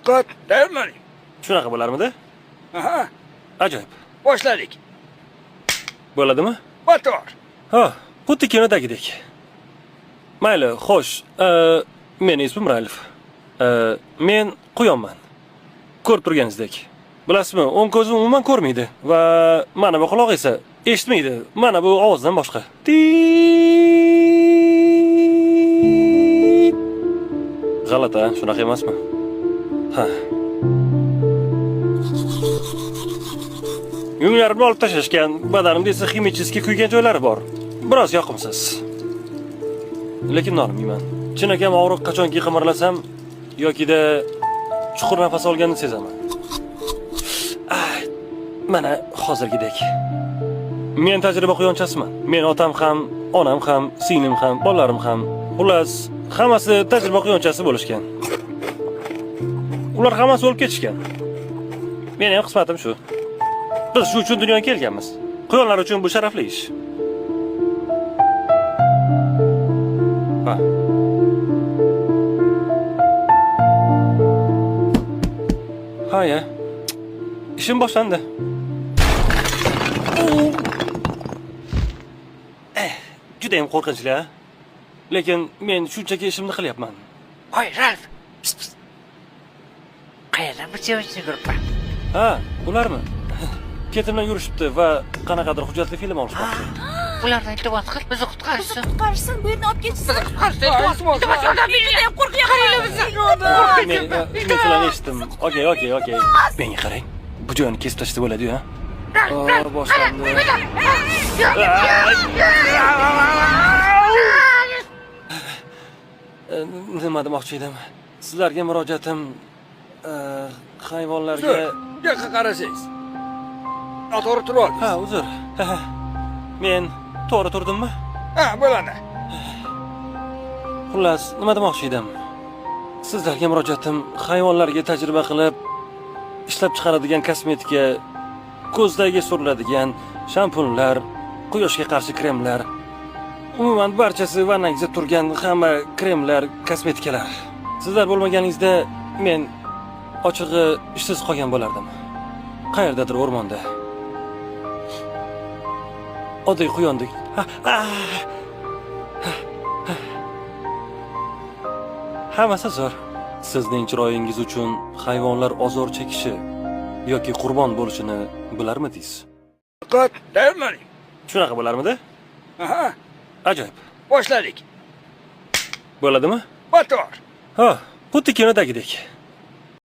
Diqqat, tayyorlaning. Shunaqa bo'larmidi? Aha, Ajoyib. boshladik. Bo'ladimi? Motor. Ha, xuddi kinodagidek. Mayli, xo'sh. Men ismim Ralf. Men Quyonman. Ko'rib turganingizdek. Bilasizmi, o'ng ko'zim umuman ko'rmaydi va mana bu quloq esa eshitmaydi. Mana bu ovozdan boshqa. G'alati, shunaqa emasmi? Ha. Yunglarimni olib tashlashgan, badanimda esa ximichiski kuygan joylari bor. Biroz yoqimsiz. Lekin nolimayman. Chinakam og'riq qachonki qimirlasam yokida chuqur nafas olganni sezaman. Mana hozirgidek. Men tajriba quyonchasiman. Men otam ham, onam ham, singlim ham, bolalarim ham, xullas, hammasi tajriba quyonchasi bo'lishgan. Ular hammasi o'lib ketishgan. Meni ham qismatim shu. Biz shu uchun dunyoga kelganmiz. Quyonlar uchun bu sharafli ish. Ha. Ha-ya. Ishim boshlandi. Juda ham qo'rqinchli, ha? Lekin men shunchaki ishimni qilyapman. Voy, Ralf. Qayerdan bir sevishni ko'ribman. Ha, ularmi? Ketimdan yurishibdi va qanaqadir hujjatli film olishmoqchi. Ulardan iltimos qil, bizni qutqarishsin. Qutqarishsin, bu yerni olib ketsin. Juda ham qo'rqyapman. Men sizlarni eshitdim. Okey. Menga qarang. Bu joyni kesib tashlab bo'ladi-yu, ha? Boshlandi. Nima demoqchi edim? Sizlarga murojaatim hayvonlarga... Yo'q, qarasangiz. Noto'g'ri turib oldingiz. Ha, uzr. Men to'g'ri turdimmi? Ha, bo'ladi. Xullas, nima demoqchi edim? Sizlarga murojaatim hayvonlarga tajriba qilib ishlab chiqaradigan kosmetika, ko'zdagi suriladigan shampunlar, quyoshga qarshi kremlar, umuman barchasi vannangizda turgan hamma kremlar, kosmetikalar. Sizlar bo'lmaganingizda men ochig'i ishsiz qolgan bo'lardim. Qayerdadir o'rmonda. Oddiy quyondek. Hammasi zo'r. Sizning chiroyingiz uchun hayvonlar ozor chekishi yoki qurbon bo'lishini bilarmidingiz? Diqqat, tayyorlaning. Shunaqa bo'larmidi? Aha, Ajoyib. boshladik. Bo'ladimi? Motor. Ha, xuddi kinodagidek.